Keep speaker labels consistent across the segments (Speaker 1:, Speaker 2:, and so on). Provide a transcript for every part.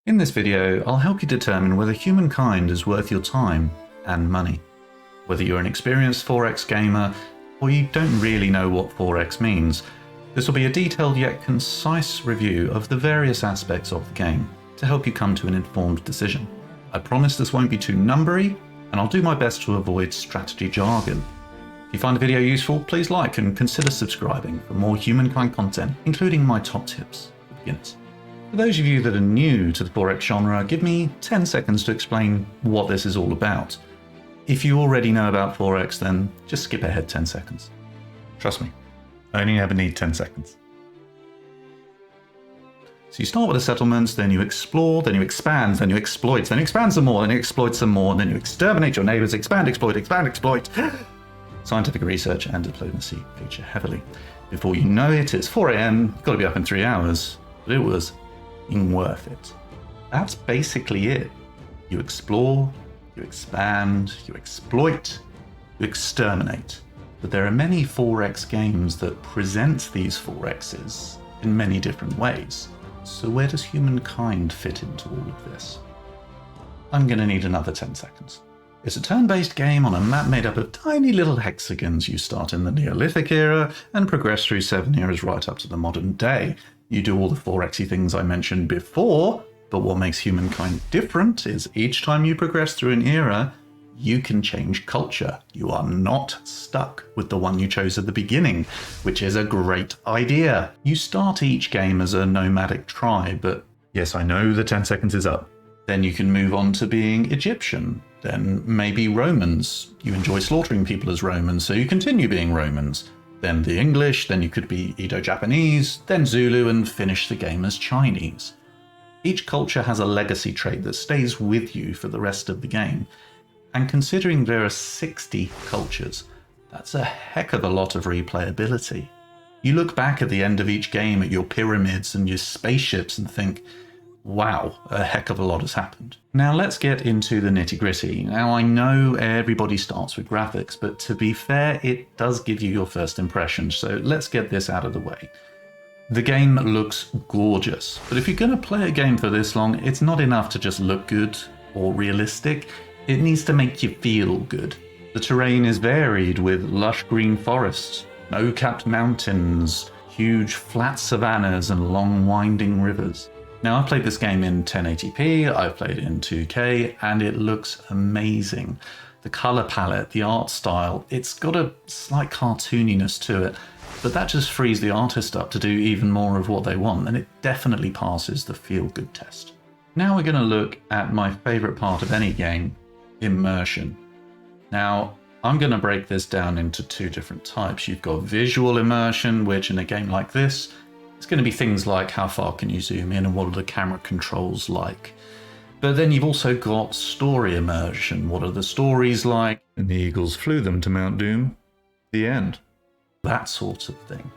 Speaker 1: In this video, I'll help you determine whether Humankind is worth your time and money. Whether you're an experienced 4X gamer, or you don't really know what 4X means, this will be a detailed yet concise review of the various aspects of the game to help you come to an informed decision. I promise this won't be too numbery, and I'll do my best to avoid strategy jargon. If you find the video useful, please like and consider subscribing for more Humankind content, including my top tips for beginners. For those of you that are new to the 4X genre, give me 10 seconds to explain what this is all about. If you already know about 4X, then just skip ahead 10 seconds. Trust me, I only ever need 10 seconds. So you start with the settlements, then you explore, then you expand, then you exploit, then you expand some more, then you exploit some more, and then you exterminate your neighbors, expand, exploit, expand, exploit. Scientific research and diplomacy feature heavily. Before you know it, it's 4 AM, you've got to be up in 3 hours, but it was worth it. That's basically it. You explore, you expand, you exploit, you exterminate. But there are many 4X games that present these 4Xs in many different ways. So where does Humankind fit into all of this? I'm going to need another 10 seconds. It's a turn-based game on a map made up of tiny little hexagons. You start in the Neolithic era and progress through 7 eras right up to the modern day. You do all the 4Xy things I mentioned before, but what makes Humankind different is each time you progress through an era, you can change culture. You are not stuck with the one you chose at the beginning, which is a great idea. You start each game as a nomadic tribe, but yes, I know the 10 seconds is up. Then you can move on to being Egyptian, then maybe Romans. You enjoy slaughtering people as Romans, so you continue being Romans. Then the English, then you could be Indo-Japanese, then Zulu, and finish the game as Chinese. Each culture has a legacy trait that stays with you for the rest of the game. And considering there are 60 cultures, that's a heck of a lot of replayability. You look back at the end of each game at your pyramids and your spaceships and think, wow, a heck of a lot has happened. Now let's get into the nitty-gritty. Now I know everybody starts with graphics, but to be fair, it does give you your first impression, so let's get this out of the way. The game looks gorgeous, but if you're going to play a game for this long, it's not enough to just look good or realistic. It needs to make you feel good. The terrain is varied with lush green forests, snow-capped mountains, huge flat savannas, and long winding rivers. Now, I've played this game in 1080p, I've played it in 2K, and it looks amazing. The color palette, the art style, it's got a slight cartooniness to it, but that just frees the artist up to do even more of what they want, and it definitely passes the feel-good test. Now we're going to look at my favorite part of any game, immersion. Now, I'm going to break this down into two different types. You've got visual immersion, which in a game like this, it's going to be things like how far can you zoom in and what are the camera controls like. But then you've also got story immersion. What are the stories like? And the eagles flew them to Mount Doom. The end. That sort of thing.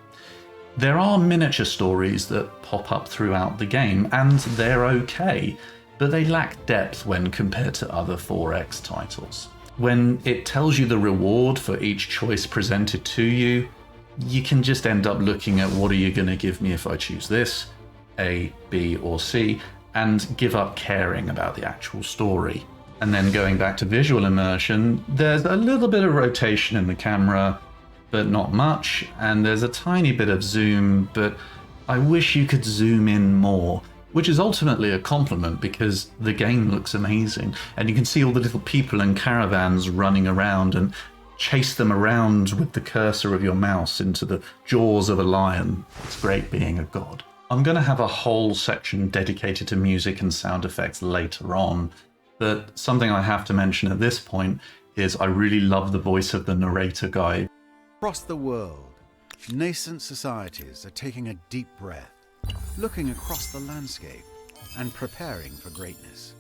Speaker 1: There are miniature stories that pop up throughout the game, and they're okay, but they lack depth when compared to other 4X titles. When it tells you the reward for each choice presented to you, you can just end up looking at what are you going to give me if I choose this, A, B, or C, and give up caring about the actual story. And then going back to visual immersion, there's a little bit of rotation in the camera, but not much, and there's a tiny bit of zoom, but I wish you could zoom in more, which is ultimately a compliment because the game looks amazing, and you can see all the little people in caravans running around and chase them around with the cursor of your mouse into the jaws of a lion. It's great being a god. I'm going to have a whole section dedicated to music and sound effects later on, but something I have to mention at this point is I really love the voice of the narrator guy.
Speaker 2: Across the world, nascent societies are taking a deep breath, looking across the landscape and preparing for greatness.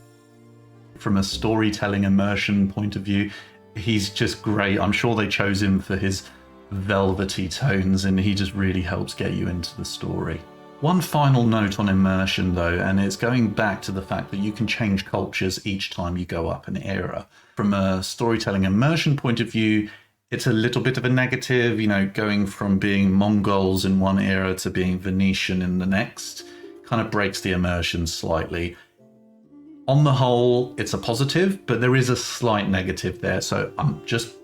Speaker 1: From a storytelling immersion point of view, he's just great. I'm sure they chose him for his velvety tones, and he just really helps get you into the story. One final note on immersion though, and it's going back to the fact that you can change cultures each time you go up an era. From a storytelling immersion point of view, it's a little bit of a negative, you know, going from being Mongols in one era to being Venetian in the next, kind of breaks the immersion slightly. On the whole, it's a positive, but there is a slight negative there. So I'm just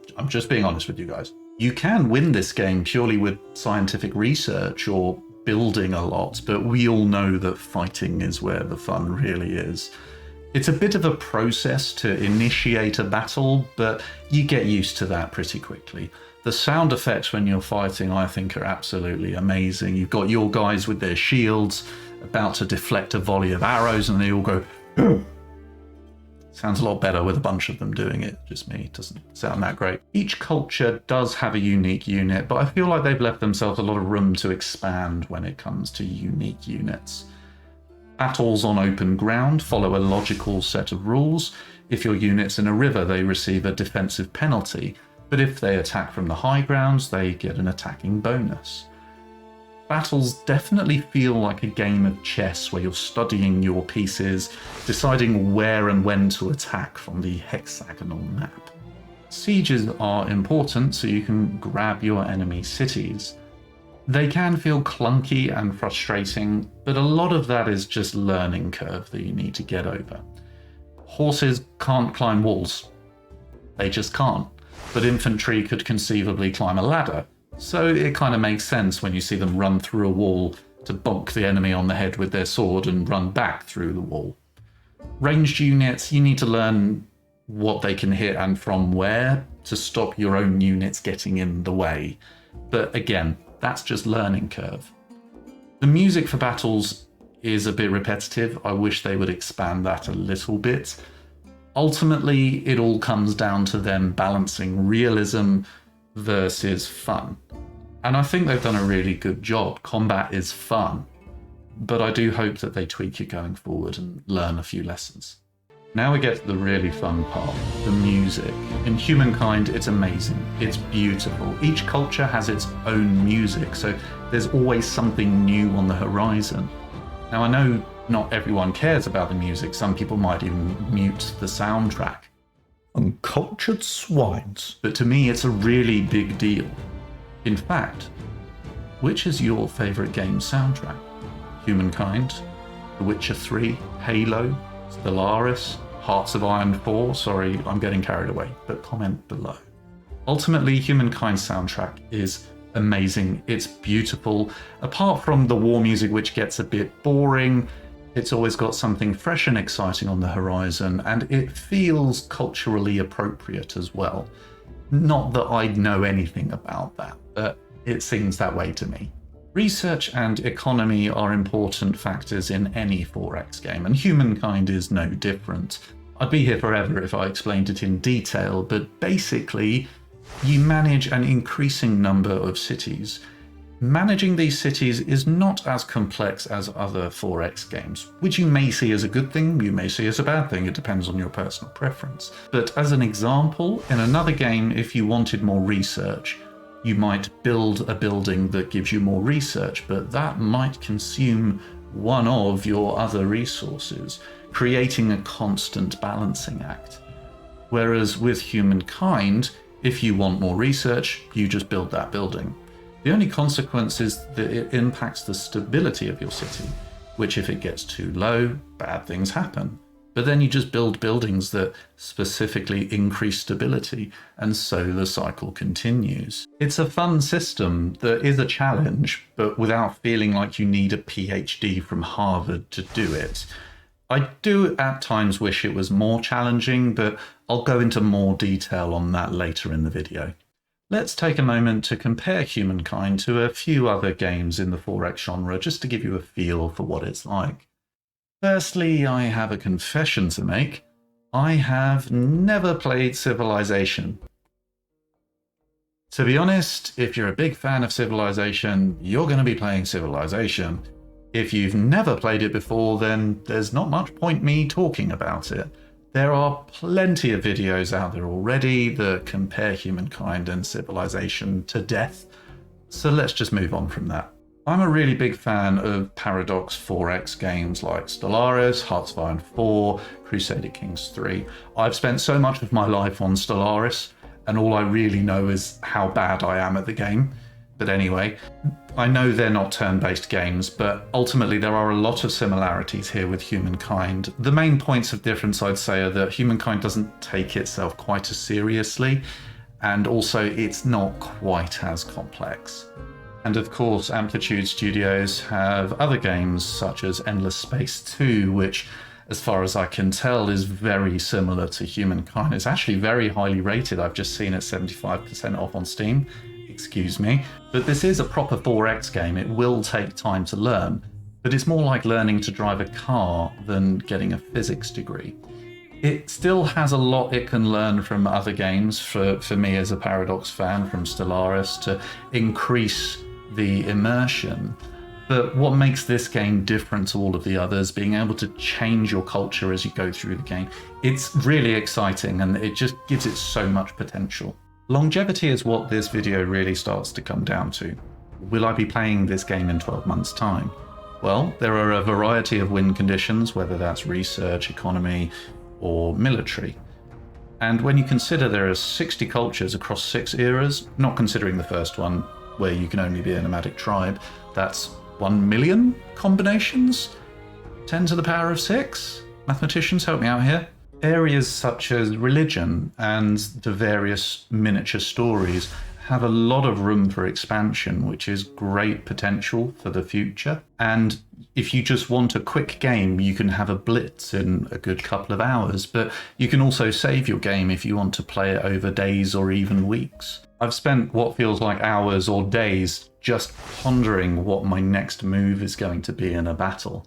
Speaker 1: being honest with you guys. You can win this game purely with scientific research or building a lot, but we all know that fighting is where the fun really is. It's a bit of a process to initiate a battle, but you get used to that pretty quickly. The sound effects when you're fighting, I think, are absolutely amazing. You've got your guys with their shields about to deflect a volley of arrows, and they all go, sounds a lot better with a bunch of them doing it. Just me, it doesn't sound that great. Each culture does have a unique unit, but I feel like they've left themselves a lot of room to expand when it comes to unique units. Battles on open ground follow a logical set of rules. If your unit's in a river, they receive a defensive penalty, but if they attack from the high grounds, they get an attacking bonus. Battles definitely feel like a game of chess where you're studying your pieces, deciding where and when to attack from the hexagonal map. Sieges are important so you can grab your enemy cities. They can feel clunky and frustrating, but a lot of that is just learning curve that you need to get over. Horses can't climb walls. They just can't. But infantry could conceivably climb a ladder. So it kind of makes sense when you see them run through a wall to bonk the enemy on the head with their sword and run back through the wall. Ranged units, you need to learn what they can hit and from where to stop your own units getting in the way. But again, that's just learning curve. The music for battles is a bit repetitive. I wish they would expand that a little bit. Ultimately, it all comes down to them balancing realism versus fun. And I think they've done a really good job. Combat is fun, but I do hope that they tweak it going forward and learn a few lessons. Now we get to the really fun part, the music. In Humankind, it's amazing. It's beautiful. Each culture has its own music, so there's always something new on the horizon. Now I know not everyone cares about the music. Some people might even mute the soundtrack. Uncultured swines. But to me, it's a really big deal. In fact, which is your favourite game soundtrack? Humankind, The Witcher 3, Halo, Stellaris, Hearts of Iron 4? Sorry, I'm getting carried away, but comment below. Ultimately, Humankind's soundtrack is amazing. It's beautiful. Apart from the war music, which gets a bit boring, it's always got something fresh and exciting on the horizon, and it feels culturally appropriate as well. Not that I know anything about that, but it seems that way to me. Research and economy are important factors in any 4X game, and Humankind is no different. I'd be here forever if I explained it in detail, but basically, you manage an increasing number of cities. Managing these cities is not as complex as other 4X games, which you may see as a good thing, you may see as a bad thing, it depends on your personal preference. But as an example, in another game, if you wanted more research, you might build a building that gives you more research, but that might consume one of your other resources, creating a constant balancing act. Whereas with Humankind, if you want more research, you just build that building. The only consequence is that it impacts the stability of your city, which if it gets too low, bad things happen. But then you just build buildings that specifically increase stability, and so the cycle continues. It's a fun system that is a challenge, but without feeling like you need a PhD from Harvard to do it. I do at times wish it was more challenging, but I'll go into more detail on that later in the video. Let's take a moment to compare Humankind to a few other games in the 4X genre, just to give you a feel for what it's like. Firstly, I have a confession to make. I have never played Civilization. To be honest, if you're a big fan of Civilization, you're going to be playing Civilization. If you've never played it before, then there's not much point me talking about it. There are plenty of videos out there already that compare Humankind and Civilization to death, so let's just move on from that. I'm a really big fan of Paradox 4X games like Stellaris, Hearts of Iron 4, Crusader Kings 3. I've spent so much of my life on Stellaris, and all I really know is how bad I am at the game. But anyway, I know they're not turn-based games, but ultimately there are a lot of similarities here with Humankind. The main points of difference, I'd say, are that Humankind doesn't take itself quite as seriously, and also it's not quite as complex. And of course, Amplitude Studios have other games such as Endless Space 2, which, as far as I can tell, is very similar to Humankind. It's actually very highly rated. I've just seen it 75% off on Steam. Excuse me. But this is a proper 4X game. It will take time to learn, but it's more like learning to drive a car than getting a physics degree. It still has a lot it can learn from other games, for me as a Paradox fan, from Stellaris, to increase the immersion. But what makes this game different to all of the others, being able to change your culture as you go through the game, it's really exciting, and it just gives it so much potential. Longevity is what this video really starts to come down to. Will I be playing this game in 12 months' time? Well, there are a variety of win conditions, whether that's research, economy, or military. And when you consider there are 60 cultures across 6 eras, not considering the first one, where you can only be a nomadic tribe, that's 1 million combinations? 10 to the power of 6? Mathematicians, help me out here. Areas such as religion and the various miniature stories have a lot of room for expansion, which is great potential for the future. And if you just want a quick game, you can have a blitz in a good couple of hours, but you can also save your game if you want to play it over days or even weeks. I've spent what feels like hours or days just pondering what my next move is going to be in a battle.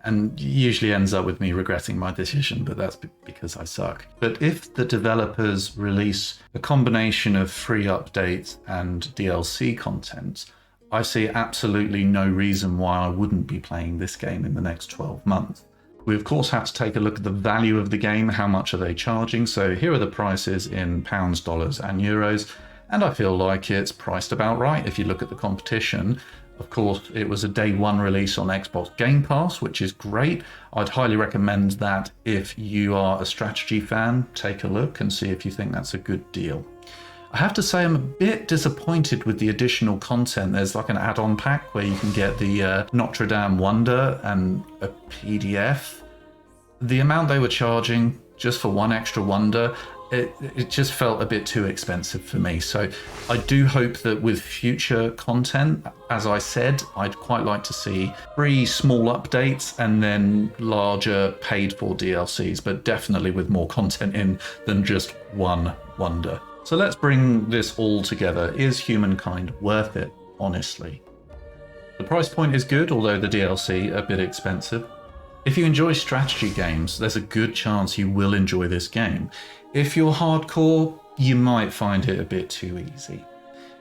Speaker 1: And usually ends up with me regretting my decision, but that's because I suck. But if the developers release a combination of free updates and DLC content, I see absolutely no reason why I wouldn't be playing this game in the next 12 months. We of course have to take a look at the value of the game, how much are they charging, so here are the prices in pounds, dollars and euros, and I feel like it's priced about right if you look at the competition. Of course, it was a day one release on Xbox Game Pass, which is great. I'd highly recommend that if you are a strategy fan, take a look and see if you think that's a good deal. I have to say I'm a bit disappointed with the additional content. There's like an add-on pack where you can get the Notre Dame Wonder and a PDF. The amount they were charging just for one extra wonder, it just felt a bit too expensive for me. So I do hope that with future content, as I said, I'd quite like to see 3 small updates and then larger paid for DLCs, but definitely with more content in than just one wonder. So let's bring this all together. Is Humankind worth it, honestly? The price point is good, although the DLC a bit expensive. If you enjoy strategy games, there's a good chance you will enjoy this game. If you're hardcore, you might find it a bit too easy.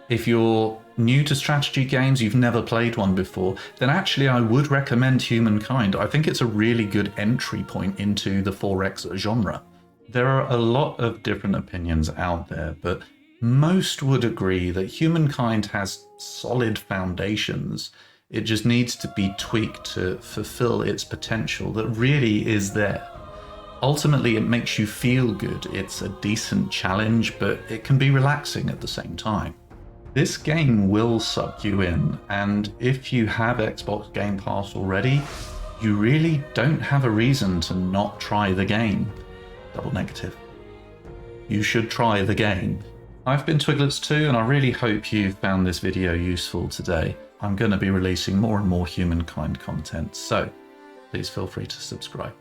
Speaker 1: If you're new to strategy games, you've never played one before, then actually I would recommend Humankind. I think it's a really good entry point into the 4X genre. There are a lot of different opinions out there, but most would agree that Humankind has solid foundations. It just needs to be tweaked to fulfill its potential that really is there. Ultimately, it makes you feel good. It's a decent challenge, but it can be relaxing at the same time. This game will suck you in, and if you have Xbox Game Pass already, you really don't have a reason to not try the game. Double negative. You should try the game. I've been Twiglets2, and I really hope you found this video useful today. I'm going to be releasing more and more Humankind content, so please feel free to subscribe.